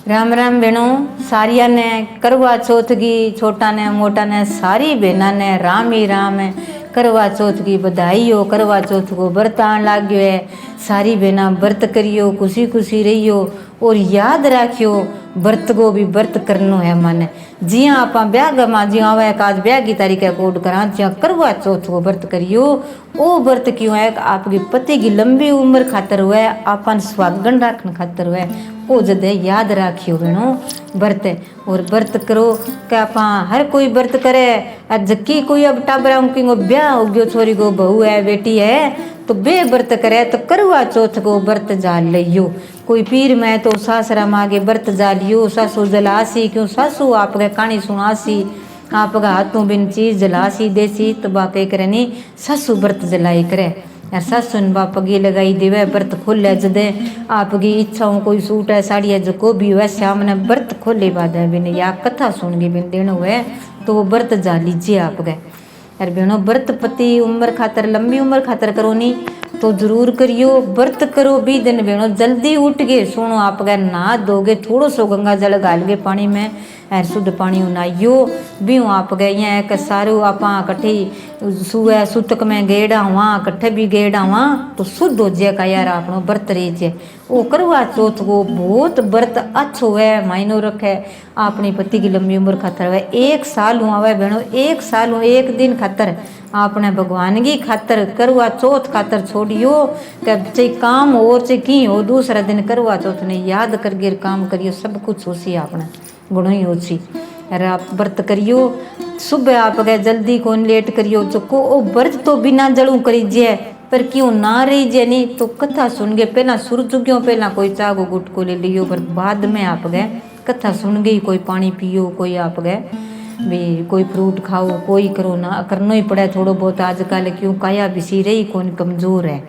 राम राम बहनों, सारिया ने करवा चौथ की छोटा ने मोटा ने सारी बहना ने राम ही राम है। करवा चौथ की बधाई हो। करवा चौथ को व्रत आन लाग गयो है। सारी बहना व्रत करियो, खुशी खुशी रहियो और याद राखियो व्रत को भी व्रत करनो है माने। जिया आप ब्याह में जिया आवे आज ब्याह की तारीख है कोड करा जिया करवा चौथ को व्रत करियो। वो व्रत क्यों है? आपकी पति की लंबी उम्र खातर हुए, आपन स्वागन रखने खातर हुए। वो जदे याद राखियो बहनों व्रत। और व्रत करो क्या आप हर कोई व्रत करे। जबकि कोई अब टाबरा की ब्याह हो गयो, छोरी को बहू है बेटी है तो बे व्रत करे तो करवा चौथ को व्रत जा लियो। कोई पीर में तो सासरा मागे व्रत जा लियो। सासू जलासी क्यों सासू आपके कहानी सुनासी, आपका हाथों बिन चीज जलासी देसी तो बापे करे नहीं सासू व्रत जलाई करे। यार सासू ने बाप गे लगाई देवे व्रत खोले जदे आपकी इच्छाओं कोई सूट है साड़ी है जो को भी हुआ श्याम ने व्रत खोले बाद है बिन या कथा सुन गई बिन देना हुए तो वो व्रत जा लीजिए आप गए। यार बहनों व्रत पति उम्र खातर लंबी उम्र खातर करो नहीं तो जरूर करियो। व्रत करो भी दिन बहनों जल्दी उठ गए सुनो आप गए नहा दोगे थोड़ो सो गंगा जल गाल गए पानी में ऐर शुद्ध पानी नहाइयो भी आप गए यहाँ एक सारू आप कट्ठे सुबह सुतक में गेड़ा हुआ कट्ठे भी गेड़ा हुआ तो शुद्ध हो जाए का यार आपनो व्रत रही वो करवा चौथ को बहुत व्रत अच्छो है मायनो रखे। अपनी पति की लंबी उम्र खातर है 1 साल हुआ है बहनों 1 साल हो 1 दिन खातर आपने भगवान की खातर करवा चौथ खातर छोड़ियो कि चाहे काम हो चाहे की हो दूसरा दिन करवा चौथ ने याद करके काम करियो सब कुछ होसी आपने गुणों ही होसी। अरे आप व्रत करियो सुबह आप गए जल्दी कौन लेट करियो चुको ओ व्रत तो बिना जड़ू करीजिए पर क्यों ना रही नहीं तो कथा सुन गए पहला सूरज उग्यो पहला कोई चाह को गुट को ले लियो पर बाद में आप गए कथा सुन गई कोई पानी पियो कोई आप गए भी कोई फ्रूट खाओ कोई करो ना करना ही पड़ा थोड़ा बहुत आजकल क्यों काया बिसी रही कौन कमजोर है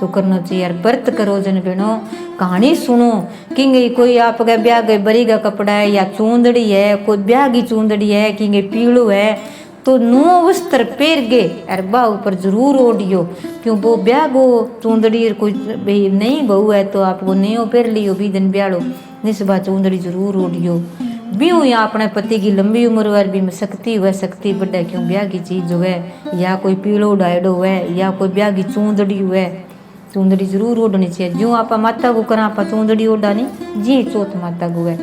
तो करना चाहिए यार व्रत करो जन बहनों। कहानी सुनो कि कोई आप गए ब्याह गए बरी का कपड़ा है या चूंदड़ी है कोई ब्याह की चूंदड़ी है कि पीड़ो है तो नो वस्त्र पेर गए अर बाह ऊपर जरूर ओढ़ियो क्यों वो ब्याह गो चूंदड़ी कोई नहीं बहू है तो आपको नहीं पेर लियो भी दिन ब्याहो निस्बा चूंदड़ी जरूर ओढ़ियो। भी हूँ या अपने पति की लंबी उम्र वर भी शक्ति हुए शक्ति बढ़े क्यों ब्याह की चीज हुए या कोई पीड़ो डायडो हुए या कोई ब्याह की चूंदड़ी हुए चूंदड़ी जरूर ओढ़नी चाहिए। जो आप माता को करा आप चूंदड़ी ओढ़ानी जी चौथ माता को है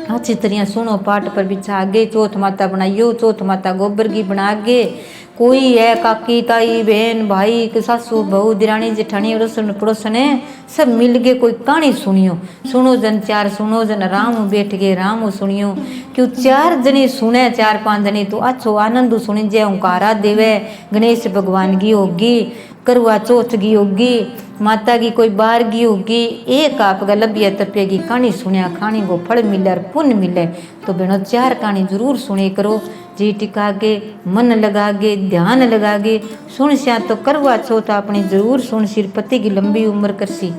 अच्छी तरह सुनो पाठ पर बिछा आगे चौथ माता बनाइयो। चौथ माता गोबर की बना गे कोई है काकी ताई बहन भाई सासू बहू दिरानी जेठानी अड़ोसन पड़ोसन है सब मिल गए कोई कहानी सुनियो। सुनो जन 4 सुनो जन राम बैठ गए राम सुनियो क्यों 4 जने सुने 4-5 जने तो अच्छो आनंद सुनी जे ओंकारा देवे गणेश भगवान की होगी करवा चौथ की होगी माता की कोई बार की होगी एक आप लबिया तपिया की कहानी सुनिया कहानी को फल मिले और पुण्य मिले तो बहनों 4 कहानी जरूर सुने करो जी टिका के मन लगा के ध्यान लगा के सुन सिया तो करवा चौथ अपनी जरूर सुन सिर पति की लंबी उम्र करसी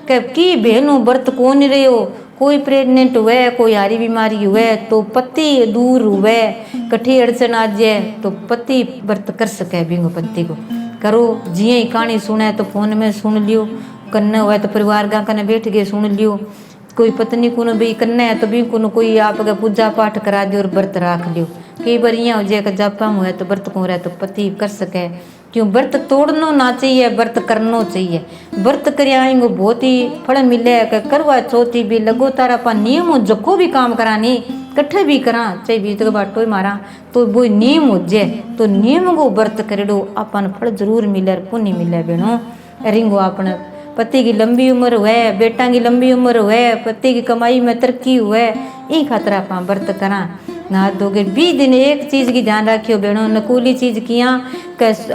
की बहनों व्रत कौन रहे हो कोई प्रेग्नेंट हुए कोई हारी बीमारी हुए तो पति दूर हुए कठी अड़चन आ जाए तो पति व्रत कर सके बिंगो पति को करो। जिये ही कहानी सुने तो फोन में सुन लियो कन्ने हुआ तो परिवार का कने बैठ के सुन लियो कोई पत्नी को भी कन्ने है तो भी को कोई आपका पूजा पाठ करा दियो और व्रत रख लियो। कई बार यहाँ हो जाए जापा हुआ तो व्रत को रहे तो पति कर सके क्यों व्रत तोड़ना ना चाहिए व्रत करना चाहिए। व्रत कर आएंगे बहुत ही फल मिले करवा चौथी भी लगो तारा पा नियम जको भी काम करानी कट्ठे भी करा चाहे बीत के बाटो ही मारा तो वो नियम हो जाए तो नियम को व्रत करेडो अपन फल जरूर मिले पुण्य मिले बहनों। रिंगो अपन पति की लंबी उम्र हुए बेटा की लंबी उम्र हुए पति की कमाई में तरक्की हुए ई खातर आप व्रत करा ना दोगे 20 दिन एक चीज़ की ध्यान रखियो बहनों नकूली चीज़ किया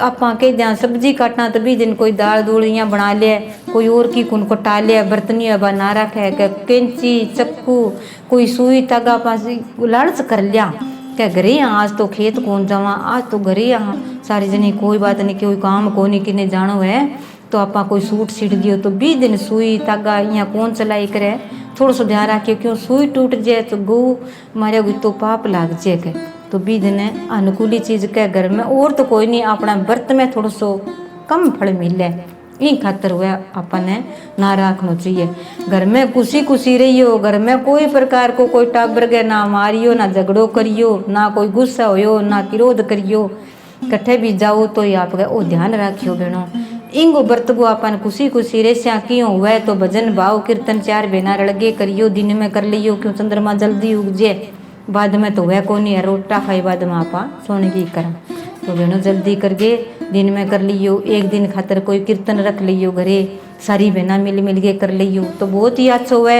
आप के ध्यान सब्जी काटना तो 20 दिन कोई दाल दूल यहाँ बना ले कोई और की कुन को टाले बर्तनी अब ना रखे कैंची चक्कू कोई सुई धागा पास लालच कर लिया क्या घरे यहाँ आज तो खेत कौन जावा आज तो घरे यहाँ सारी जनी कोई बात नहीं कोई काम को नहीं किने जानो है तो आप कोई सूट सीट दियो तो 20 दिन सुई धागा यहाँ कौन चलाई करे थोड़ा सा ध्यान रखियो क्यों सुई टूट जाए तो गो मारे गई तो पाप लाग जाए तो 20 दिन अनुकूली चीज के घर में और तो कोई नहीं अपना व्रत में थोड़ा सो कम फल मिले इन खातर हुआ अपन ने ना रखना चाहिए। घर में खुशी खुशी रहियो, घर में कोई प्रकार को कोई टाबर के ना मारियो, ना झगड़ो करियो, ना कोई गुस्सा होयो, ना क्रोध करियो। कट्ठे भी जाओ तो ये आप ओ ध्यान रखियो बहनों। इंगो व्रत को अपन खुशी खुशी रेस्या क्यों हुआ तो भजन भाव कीर्तन 4 बहना रड़गे करियो, दिन में कर लियो क्यों चंद्रमा जल्दी उग जे, बाद में तो वह को नहीं रोटा खाई बाद में आपा सोने की करम। तो बहनों जल्दी करके दिन में कर लियो, एक दिन खातर कोई कीर्तन रख लियो घरे, सारी बहना मिल मिल के कर लियो तो बहुत ही अच्छा हुआ।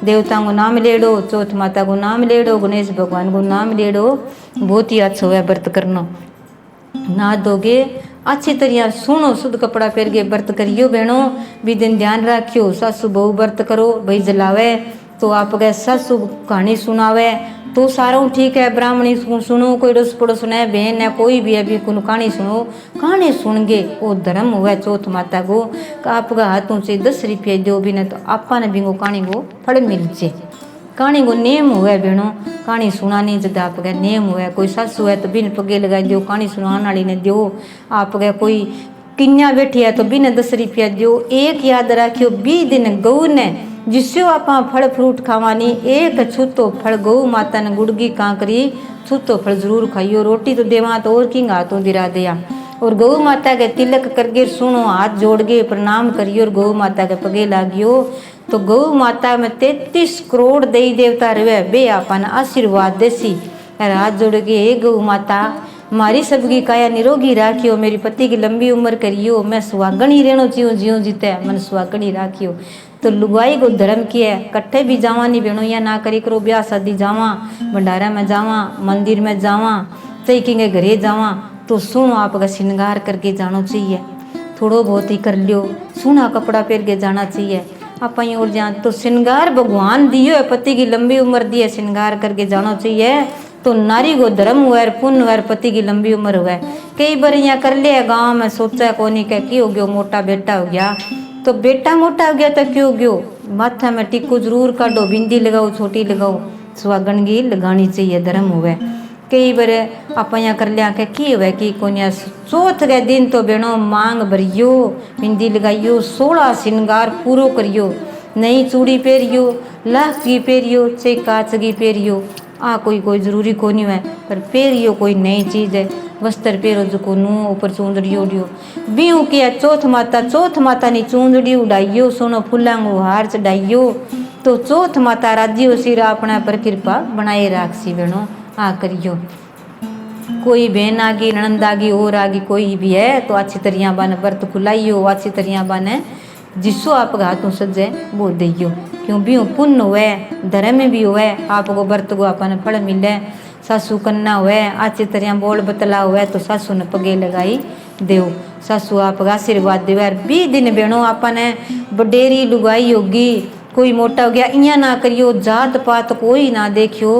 देवताओं को नाम लेड़ो, चौथ माता को नाम लेड़ो, गणेश भगवान को नाम लेड़ो, बहुत ही अच्छा हुआ व्रत करना। ना दोगे अच्छी तरह सुनो, शुद्ध कपड़ा पहन के व्रत करियो बहनों। भी दिन ध्यान रखियो, सासू बहू व्रत करो, भाई जलावे तो आप गए सासू कहानी सुनावे तो सारों ठीक है। ब्राह्मणी सुनो, कोई रस पड़ोस है बहन है कोई भी है भी को कहानी सुनो, कहानी सुन गे वो धर्म हुआ चौथ माता को। आपका हाथों से 10 रुपये दो भी नहीं तो आपा ने भी वो कहानी को फल मिल जाए। कहानी को नेम हुआ बहनों, कहानी सुनानी जब आप गए नेम हुआ। कोई सासू है तो बिन पगे लगाई दो, कहानी सुनाने वाली ने दो। आप गए कोई किन्या बैठी है तो बिन 10 रुपया दो। एक याद रखियो 20 दिन गऊ ने जिससे आप फल फ्रूट खावानी, एक छूतो फल गऊ माता ने गुड़गी कांकरी छूतो फल जरूर खाइयो। रोटी तो देवा तो और किंग हाथों दिरा दिया। और गऊ माता के तिलक करके सुनो, हाथ जोड़ के प्रणाम करियो और गऊ माता के पगे लागियो। तो गऊ माता में 33 करोड़ देवी देवता रहे बे आपन आशीर्वाद देसी। हाथ जोड़ के हे गऊ माता मारी सबकी काया निरोगी राखियो, मेरी पति की लंबी उम्र करियो, मैं सुहागण ही रहना चाहिए जियो जीते मन सुहागण ही राखियो। तो लुगाई को धर्म किया है, कट्ठे भी जावा नहीं बहनों, या ना करी करो ब्याह शादी जावा, भंडारा में जावा, मंदिर में जावा, चाहे किंगे घरे जावा तो सुनो आपका श्रृंगार करके जाना चाहिए। थोड़ो बहुत ही कर लियो, सोना कपड़ा पहन के जाना चाहिए। आप और जान तो श्रृंगार भगवान दियो है, पति की लंबी उम्र दी है, श्रृंगार करके जाना चाहिए। तो नारी को धर्म हुआ है, पुण्य हुआ है, पति की लंबी उम्र हुआ है। कई बार यहाँ कर लिया गाँव में सोचा कोनी क्या की हो गया, मोटा बेटा हो गया तो बेटा मोटा हो गया तो क्यों गयो, माथा में टिक्को जरूर काटो, बिंदी लगाओ, छोटी लगाओ, सुहागन की लगानी चाहिए, धर्म हुआ है। कई बार आप यहाँ कर लिया की हुआ कि कोनिया चौथ के दिन तो बहनों मांग भरियो, बिंदी लगाइयो, 16 श्रृंगार पूरो करियो, नई चूड़ी पहरियो, लाख की पहरियो, चाहे कांच की पहरियो। कोई जरूरी को नहीं है पर पहरियो कोई नई चीज़ है, वस्त्र पहरो जो को नू ऊपर चूंदड़ी उड़ियो। बीहू किया चौथ माता नी चूंदड़ी उड़ाइयो, सोनो फुलांगो हार चढ़ाइयो। तो चौथ माता राज्य सिर अपना पर कृपा बनाए राखसी बहनों। करियो कोई बहन आगी, ननंद आगी, और आगी कोई भी है तो अच्छी तरह बन व्रत खुलाइयो, अच्छी तरह बने जिसो आप हाथों सजे वो दियो, क्यों भी पुण्य हुए, धर्म में भी हुए, आपको व्रत को अपन फल मिले। सासू कन्ना हुए, अच्छी तरह बोल बतला हुए तो सासू ने पगे लगाई देव, सासू आप आशीर्वाद देवे। 20 दिन बहनों आपने बडेरी लुगाई होगी, कोई मोटा हो गया इं ना करियो, जात पात कोई ना देखियो,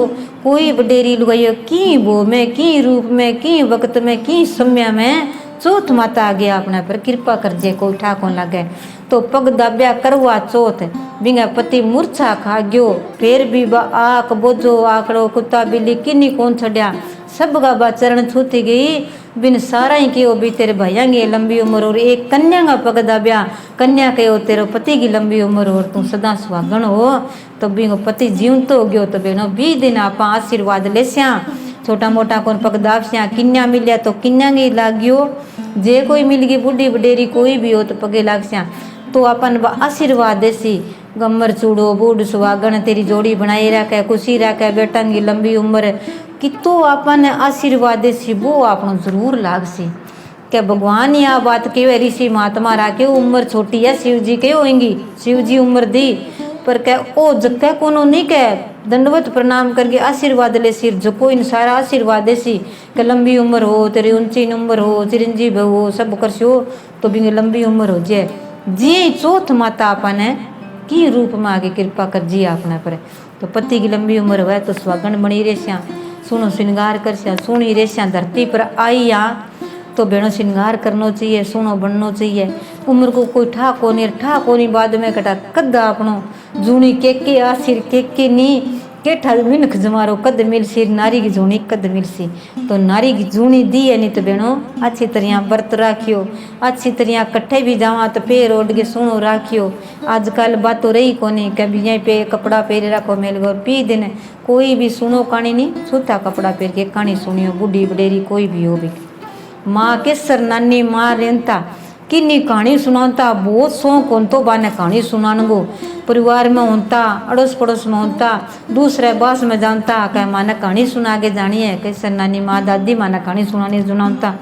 कोई बडेरी लुगाइयो की वो में, की रूप में, की वक्त में, की समय में चौथ माता आ गया अपने पर कृपा कर जे, कोई ठाको लगे। तो पग दाब्या करवा चौथ बिंगा पति मूर्छा खा गयो, फिर भी आक बोझो आकड़ो कुत्ता बिल्ली किन्नी कौन छड़िया, सब का बा चरण छूती गई। बिन सारा ही के भी तेरे भैया की लंबी उम्र और एक कन्या का पग दाब्या, कन्या के हो तेरे पति की लंबी उम्र और तू सदा सुहागण हो। तो बिंगो पति जीवंत हो गयो। तो बहनों 20 दिन आप आशीर्वाद लेस्या, छोटा मोटा कौन पग दाब्या, किन्या मिलिया तो किन्या की लाग्यो, जे कोई मिल गई बुढ़ी बडेरी कोई भी हो तो पगे लागस्या। तो अपन आशीर्वाद देसी गम्मर चूड़ो बूढ़ सुहागण तेरी जोड़ी बनाई रखे, खुशी रखे, बेटा की लंबी उम्र कि तो अपन आशीर्वाद देसी वो आपनो जरूर लागसी। क्या भगवान यह बात के ऋषि महात्मा राखे उम्र छोटी है, शिव जी के होंगी, शिव जी उम्र दी पर कह ओ जक्का कोनो नहीं कह दंडवत प्रणाम करके आशीर्वाद ले सिर जको इन सारा आशीर्वाद देसी के लंबी उम्र हो, तेरी ऊंची उम्र हो, चिरंजीव हो, सब करसो तो भी लंबी उम्र हो जाए। जी चौथ माता अपने की रूप में आगे कृपा कर जी अपने पर। तो पति की लंबी उम्र हुआ तो सुहागण बनी रेस्या, सुनो श्रृंगार कर सुनी रेस्या, धरती पर आई यहाँ तो बहनों श्रृंगार करना चाहिए, सुनो बनना चाहिए। उम्र को कोई ठा कोनी बाद में कटा कदा अपनो जूनी के आसिर के नी केठा मिनख जमारो कद मिलसी नारी की जूनी कद मिलसी। तो नारी की जूनी दी है नहीं तो बहनों अच्छी तरह व्रत राखियो, अच्छी तरह कट्ठे भी जावा तो पैर ओढ़ के सुनो राखियो। आजकल बात तो रही कोनी कभी यहीं पे कपड़ा पहरे रखो मेल गो पी दिन कोई भी सुनो कहानी नहीं सूता कपड़ा पहन के कहानी सुनियो बूढ़ी बडेरी कोई भी हो भी। माँ केसर नानी माँ रेंता किन्नी कहानी सुनाता बहुत शौक होता बाने कहानी सुनाने को। परिवार में होता अड़ोस पड़ोस में होता दूसरे बास में जानता कह माने कहानी सुना के जानी है कैसे नानी माँ दादी माने कहानी सुनानी सुनाता।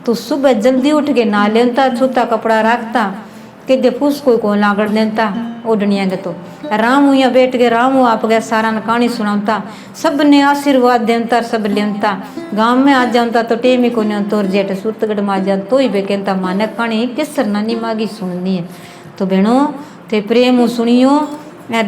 तो सुबह जल्दी उठ के नहा लेता छूता कपड़ा रखता कि दे फूस कोई को लागड़ देता ओढ़निया के। तो राम यहाँ बैठ के राम आप गया सारा ने कहानी सुनाता सब ने आशीर्वाद देता सब लेता। गांव में आ जाता तो टेम ही को तोर जेठ सूरतगढ़ में आ जा तो ही बेकता माने कहानी किसर नानी मागी सुननी है। तो बहनों ते प्रेम सुनियो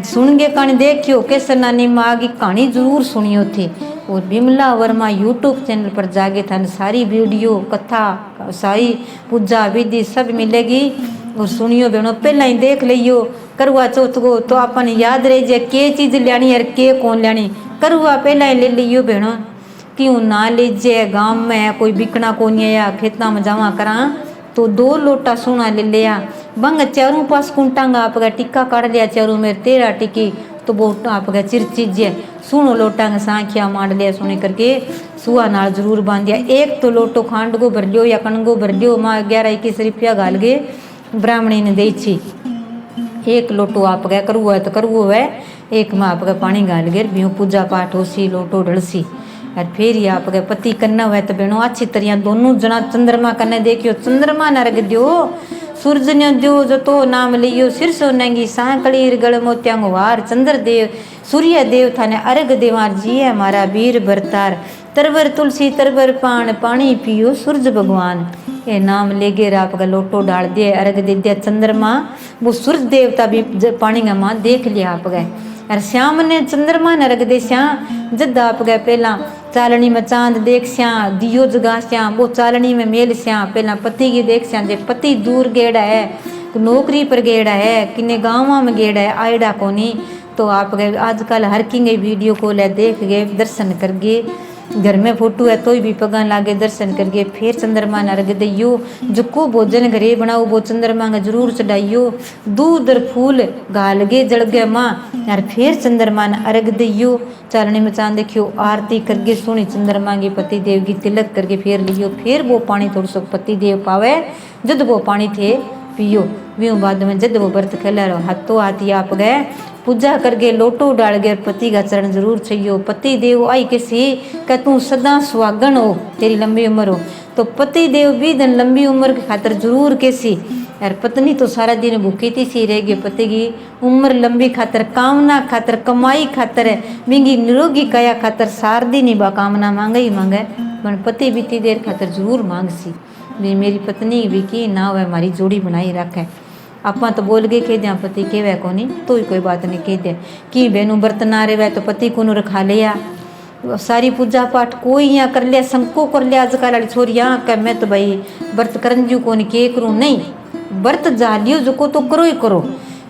सुन के कहानी देखियो केसर नानी माँ की कहानी जरूर सुनियो थी। और बिमला वर्मा यूट्यूब चैनल पर जाके था सारी वीडियो कथा सारी पूजा विधि सब मिलेगी और सुनियो बहनों पहला ही देख लियो। करवा चौथ को तो अपन याद रह जाए के चीज़ लेनी और के कौन लेनी करवा पहला ही ले लियो बहनों क्यों ना लीजिए। गांव में कोई बिकना को नहीं या खेतना में जमा करा तो 2 लोटा सोना ले लिया बंग चारों पास कुंटांगा आपका टिक्का काट लिया चारों में 13 टिक्की तो वो आपका चिर चीज सुनो लोटांग सांखिया मार लिया सुने करके सुहा नाल जरूर बांध दिया। एक तो लोटो खांड को भर लियो या कणगो भर लियो माँ 11-21 रुपया गाल गए ब्राह्मणी ने दी छी। एक लोटो आप गया करवो है तो करवो है एक में आप पानी गाल गए भी पूजा पाठ हो सी लोटो ढलसी। और फिर ये आप पति करना हुआ तो बहनों अच्छी तरह दोनों जना चंद्रमा करने देखियो चंद्रमा न रख दियो सूरज ने दियो जो तो नाम लियो सिर सोनेंगी सांकली गल मोत्यांग वार चंद्र देव सूर्य देव थाने अर्घ देवार जी है हमारा वीर भरतार तरवर तुलसी तरवर पान पानी पियो सूरज भगवान। ये नाम लेगे आपका लोटो डाल दिए अर्घ दे दिया चंद्रमा वो सूरज देवता भी पानी का माँ देख लिया आप गए। और श्याम ने चंद्रमा न रख दे श्याम जद आप गए पहला चालनी में चांद देख श्या दियो जगा श्या वो चालनी में मेल श्या पहला पति की देख श्या जे पति दूर गेड़ा है नौकरी पर गेड़ा है किन्ने गाँव में गेड़ा है आयडा कोनी। तो आप गए आजकल हर की गई वीडियो कॉल है देख गए दर्शन कर गए घर में फोटो है तो भी पगा लागे दर्शन करके फिर चंद्रमा न अर्घ दियो जो को भोजन घरे बनाओ वो चंद्रमा का जरूर चढ़ाइयो दूध और फूल गाल गे जल गए माँ यार फिर चंद्रमा न अर्घ दियो चालनी में चांद देखियो आरती करके सुनी चंद्रमा के पति देव की तिलक करके फिर लियो फिर वो पानी थोड़ा सा पति देव पावे जद वो पानी थे पियो व्यूँ बाद में जद वो व्रत खेला रहो हाथों हाथी आप गए पूजा करके लोटो डाल गए पति का चरण जरूर चाहिए। पति देव आई किसी का तू सदा सुहागन हो तेरी लंबी उम्र हो तो पति देव भी दिन लंबी उम्र की खातर जरूर कैसी यार पत्नी तो सारा दिन भूखी थी सी रहेगी पति की उम्र लंबी खातर कामना खातर कमाई खातर मिंगी निरोगी काया खातर सारदी नहीं बा कामना मांगे ही मांगे पर पति बीती देर खातर जरूर मांग सी मेरी पत्नी भी की ना वह हमारी जोड़ी बनाई रखे। अपा तो बोल गए कह दिया पति के वह को नहीं तो ही कोई बात नहीं कह दिया कि बहनों बर्तन ना रहे वह तो पति को रखा लिया सारी पूजा पाठ कोई यहाँ कर लिया संको कर लिया आजकल वाली छोरी यहाँ कह मैं तो भाई व्रत करन जू को नहीं के करूँ नहीं व्रत जा लियो जो को तो करो ही करो।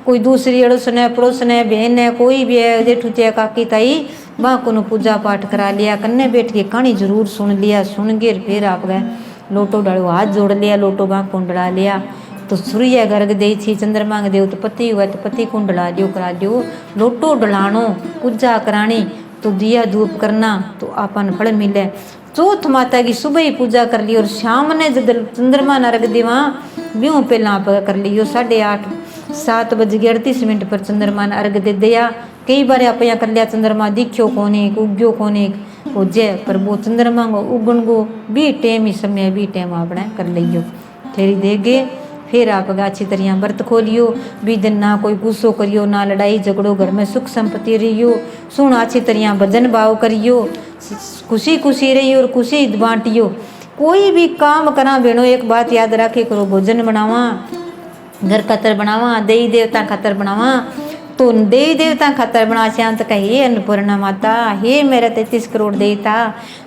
कोई दूसरी अड़ोसन है पड़ोसन है बहन है कोई भी है जेठू चे काकी ताई वहाँ को पूजा पाठ करा लिया कन्ने बैठ के कहानी जरूर सुन लिया सुन के फिर आप गए लोटो डालो हाथ जोड़ लिया लोटो बाँ कुंडला लिया तो सूर्य गर्ग दे छी चंद्रमा देव तो पति हुआ तो पति कुंडला लियो करा लियो लोटो डलानो पूजा करानी तो दिया धूप करना तो अपन फल मिले। चौथ माता की सुबह ही पूजा कर ली और शाम ने जब चंद्रमा न रख दे वहाँ ब्यूँ पहला आप कर लियो 8:30 7:38 पर चंद्रमा ने अर्घ दे दिया। कई बार आप यहाँ कर लिया चंद्रमा दिखियो कोने उग्यो कोने हो जय पर वो चंद्रमा को उगन को भी टाइम ही समय भी टाइम आपने कर लियो थेरी देगे फिर आप अच्छी तरह व्रत खोलियो भी दिन ना कोई गुस्सो करियो ना लड़ाई झगड़ो घर में सुख संपत्ति रहियो सुन अच्छी तरह भजन भाव करियो खुशी खुशी रहियो और खुशी बांटियो। कोई भी काम करा बहनों एक बात याद रखे करो भोजन बनावा घर खातर बनावा देवी देवता खातर बनावा तो देवी देवता खातर बना श्याम तो कहे हे अन्नपूर्णा माता, हे मेरा 33 करोड़ देवता,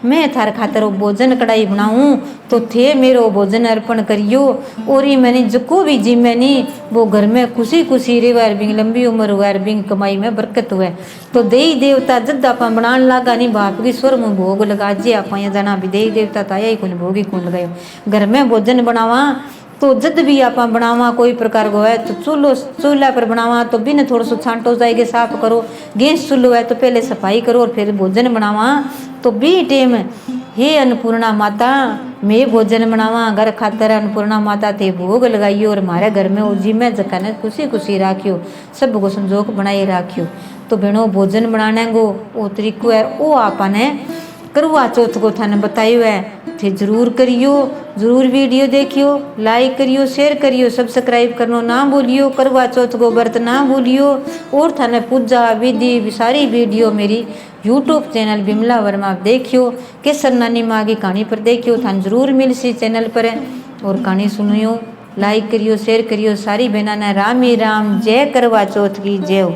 मैं थार खातर वो भोजन कढ़ाई बनाऊं तो थे मेरो भोजन अर्पण करियो। और ही मैंने जको भी जी मैंने वो घर में खुशी खुशी रेवार बिंग लंबी उम्र हुआ बिंग कमाई में बरकत हुए। तो देवी देवता जद आप बनान लागा नहीं बाप की स्वर में भोग लगा जे आप जाना भी देवी देवता तो आया ही कौन भोग ही कौन लगायो। घर में भोजन बनावा तो जद भी आप बनावा कोई प्रकार को है तो चूल्हा पर बनावा तो बिन थोड़ा सा छांटो जाएगा साफ करो। गैस चूल्हो है तो पहले सफाई करो और फिर भोजन बनावा। तो बी टेम हे अन्नपूर्णा माता मैं भोजन बनावा घर खातर अन्नपूर्णा माता थे भोग लगाइयो और हमारे घर में उजी में जका ने खुशी खुशी राखियो सब को संजोग बनाए राखियो। तो बहनों भोजन बनाने को वो तरीको है वो आपने करवा चौथ को थाने बताइयो है थे जरूर करियो। जरूर वीडियो देखियो, लाइक करियो, शेयर करियो, सब्सक्राइब करनो ना भूलियो। करवा चौथ को व्रत ना भूलियो। और थाने पूजा विधि सारी वीडियो मेरी यूट्यूब चैनल बिमला वर्मा देखियो। केसर नानी माँ की कहानी पर देखियो थाने जरूर मिल सी चैनल पर और कहानी सुनियो। लाइक करियो, शेयर करियो। सारी बहना ने राम ही राम। जय करवा चौथ की जय।